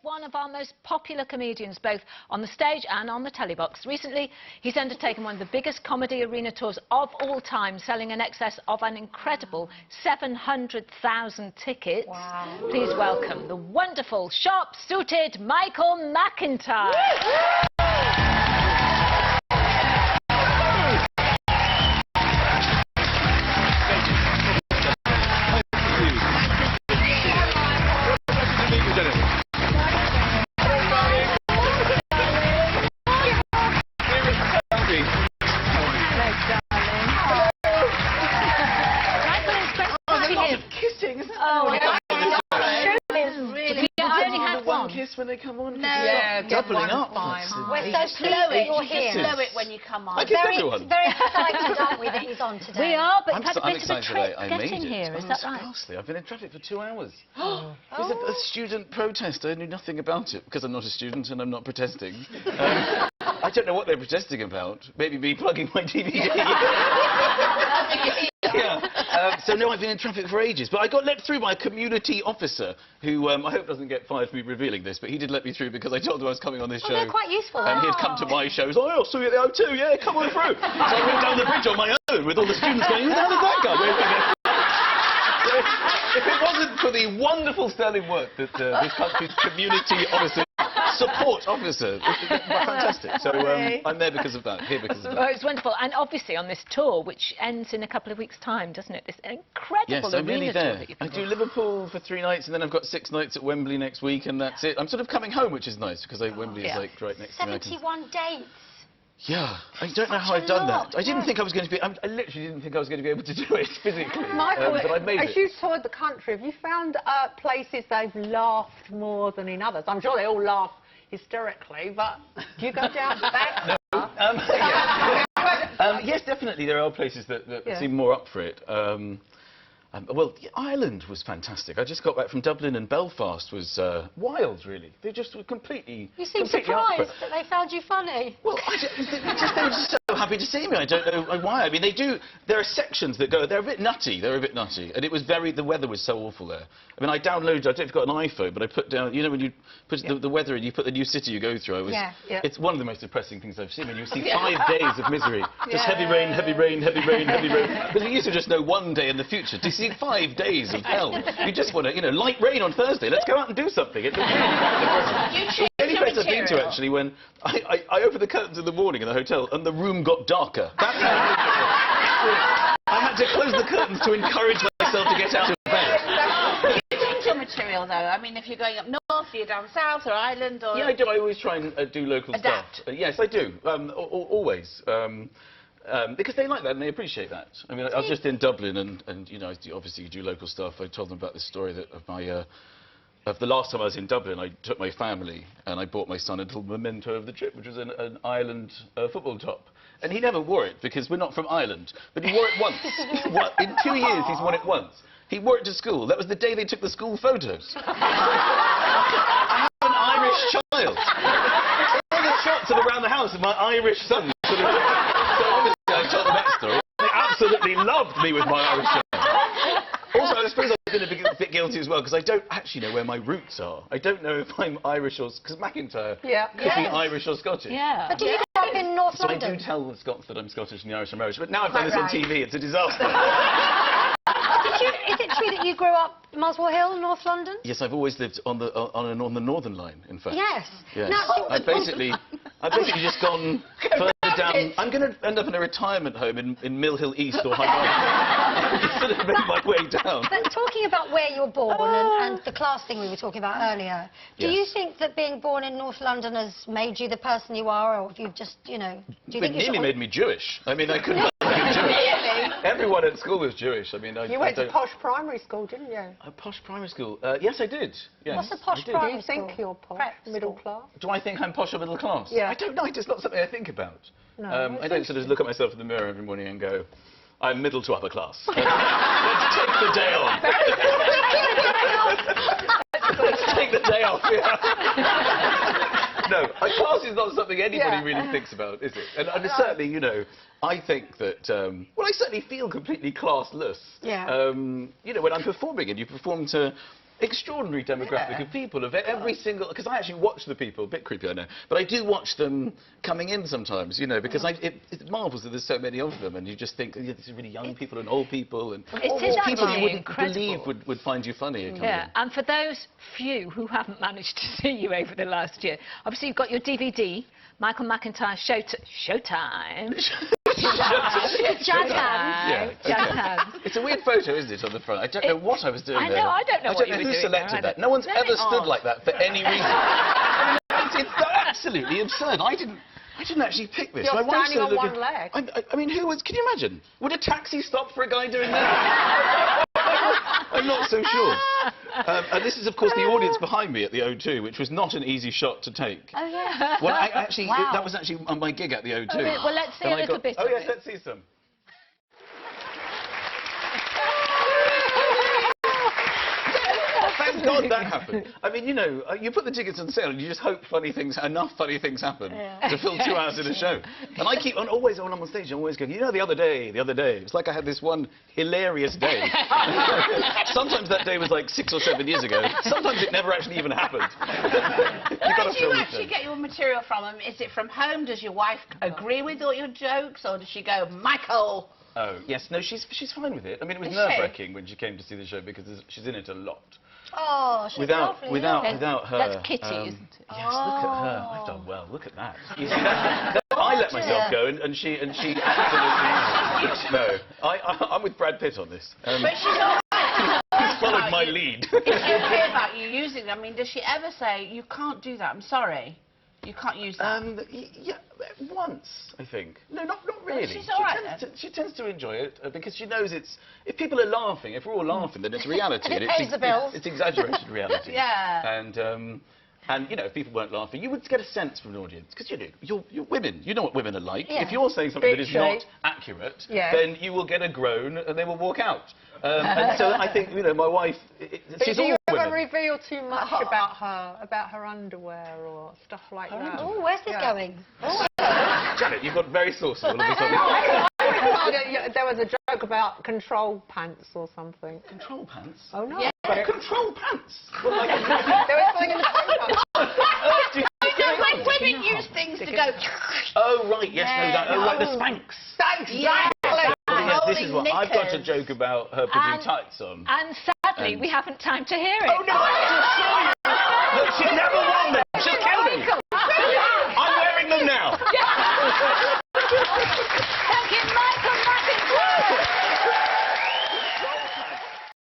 one of our most popular comedians, both on the stage and on the telebox. Recently, he's undertaken one of the biggest comedy arena tours of all time, selling in excess of an incredible 700,000 tickets. Wow. Please welcome the wonderful, sharp-suited Michael McIntyre. Kiss when they come on. No, yeah, doubling up. We're so slow it. You're here. Slow it when you come on. Very excited, aren't we, that he's on today? We are, but I'm you've had a bit of a trip I getting made it. here. Is that right? Ghastly. I've been in traffic for 2 hours. It was a student protest. I knew nothing about it because I'm not a student and I'm not protesting. I don't know what they're protesting about. Maybe me plugging my DVD. So no, I've been in traffic for ages, but I got let through by a community officer who I hope doesn't get fired for me revealing this, but he did let me through because I told him I was coming on this show. They're quite useful. And he'd come to my show. He was like, oh, I'll see you at the O2, yeah, come on through. So I went down the bridge on my own with all the students going, who the hell is that guy? If it wasn't for the wonderful sterling work that this country's community officer, support officer, it's fantastic. So I'm there because of that, here because of that. Oh, it's wonderful. And obviously on this tour, which ends in a couple of weeks' time, doesn't it? This incredible yes, I'm arena really tour there. that you've I been do on. Liverpool for 3 nights, and then I've got 6 nights at Wembley next week, and that's it. I'm sort of coming home, which is nice, because Wembley is like right next to me. 71 dates. Yeah, I don't know how I've done that. I didn't think I was going to be... I literally didn't think I was going to be able to do it physically. Michael, but I made it. as you toured the country, have you found places they've laughed more than in others? I'm sure they all laugh hysterically, but do you go down to that? No. Yes, definitely, there are places that seem more up for it. Well, Ireland was fantastic. I just got back from Dublin, and Belfast was wild, really. They just were completely... You seem surprised that they found you they were just so happy to see me. I don't know why. I mean, there are sections that go... They're a bit nutty. And it was the weather was so awful there. I mean, I downloaded... I don't know if you've got an iPhone, but I put down... You know, when you put the weather and you put the new city you go through, it's one of the most depressing things I've seen. When you see 5 days of misery. Just heavy rain, heavy rain, heavy rain, heavy rain. Because we used to just know 1 day in the future. To see 5 days of hell. You just want to, you know, light rain on Thursday. Let's go out and do something. It's the only place I've been to, actually, when I opened the curtains in the morning in the hotel and the room got darker. That's how I had to close the curtains to encourage myself to get out of bed. You change your material, though. I mean, if you're going up north, you're down south, or Ireland, or... Yeah, I do. I always try and do local Adapt. stuff. Yes, I do. Always. Because they like that and they appreciate that. I mean, I was just in Dublin and you know, obviously you do local stuff. I told them about this story of the last time I was in Dublin. I took my family and I bought my son a little memento of the trip, which was an Ireland football top. And he never wore it because we're not from Ireland. But he wore it once. In 2 years, he's worn it once. He wore it to school. That was the day they took the school photos. I have an Irish child. All the shots are around the house of my Irish son. So obviously I told the backstory. They absolutely loved me with my Irish child. Also, I suppose I've been a bit guilty as well, because I don't actually know where my roots are. I don't know if I'm Irish or... Because McIntyre could be Irish or Scottish. Yeah. But do you grow up in North London? So I do tell the Scots that I'm Scottish and the Irish are Irish, but now I've done this on TV, it's a disaster. Is it true that you grew up in Muswell Hill, North London? Yes, I've always lived on the Northern Line, in fact. Yes. Now, I've basically just gone further down. I'm going to end up in a retirement home in Mill Hill East or High Wycombe. I'm just going to make my way down. But talking about where you're born and the class thing we were talking about earlier, do you think that being born in North London has made you the person you are, or have you just, you know... Do you think it nearly made me Jewish. I mean, I couldn't help being Jewish. Really? Everyone at school was Jewish. I mean, you went to posh primary school, didn't you? A posh primary school? Yes, I did. Yes, what's a posh primary school? Do you think you're posh? Middle class? Do I think I'm posh or middle class? Yeah. I don't know. It's not something I think about. No, I don't sort of look at myself in the mirror every morning and go, I'm middle to upper class. Let's take the day off. Let's take the day off. No, class is not something anybody really thinks about, is it? And certainly, you know, I think that, well, I certainly feel completely classless. Yeah. You know, when I'm performing, and you perform to extraordinary demographic of people, of every single... Because I actually watch the people, a bit creepy, I know, but I do watch them coming in sometimes, you know, because it marvels that there's so many of them, and you just think, yeah, these are really young people and old people, and It is people actually you wouldn't incredible. believe would find you funny. Yeah, and for those few who haven't managed to see you over the last year, obviously you've got your DVD, Michael McIntyre Showtime. Jazz hands. Yeah, Jazz okay. hands. It's a weird photo, isn't it, on the front? I don't know what I was doing I know, there. I don't know what you were who doing selected there that. No one's Very ever stood odd. like that for any reason. I mean, it's absolutely absurd. I didn't actually pick this. You're My wife standing said, on look, one leg. I mean, who was... Can you imagine? Would a taxi stop for a guy doing that? I'm not so sure. And this is, of course, the audience behind me at the O2, which was not an easy shot to take. Oh, yeah. Well, actually, Wow. that was actually on my gig at the O2. Well, let's see a little bit Oh, of yes, it. let's see some. Thank God that happened. I mean, you know, you put the tickets on sale and you just hope enough funny things happen to fill 2 hours in a show. And I keep on, always when I'm on stage, I'm always going, you know, the other day. It's like I had this one hilarious day. Sometimes that day was like 6 or 7 years ago. Sometimes it never actually even happened. Where do you actually get your material from? Is it from home? Does your wife agree with all your jokes, or does she go, Michael? Oh, yes, no, she's fine with it. I mean, it was Is nerve-wracking when she came to see the show because she's in it a lot. Oh, she's lovely. Without her... That's Kitty, isn't it? Yes, look at her. I've done well. Look at that. You see, I let myself go, and she absolutely... No, I'm with Brad Pitt on this. But she's all right. He's followed my lead. Is she okay about you using them? I mean, does she ever say, you can't do that, I'm sorry, you can't use that? Yeah, once, I think. No, not really. She's all right She tends to enjoy it because she knows it's... If people are laughing, if we're all laughing, then it's reality. And it pays the bills. It's exaggerated reality. Yeah. And, you know, if people weren't laughing, you would get a sense from an audience. Because, you know, you're women. You know what women are like. Yeah. If you're saying something that is Bitchy. not accurate, Yeah. then you will get a groan and they will walk out. And so I think, you know, my wife... She's Do all you ever women. reveal too much about her underwear or stuff like that? Oh, where's this going? Janet, you've got very saucy all of a sudden. There was a joke about control pants or something. Control pants? Oh, no. Yeah. Control pants? Well, like, There was something in the paper. When women use things to go... oh, right, yes, no, right, the Spanx. Thanks, Yeah. Yes, this is what... I've got a knickers. joke about her putting tights on. And sadly, we haven't time to hear it. Oh, no, I just saw you! Look, she never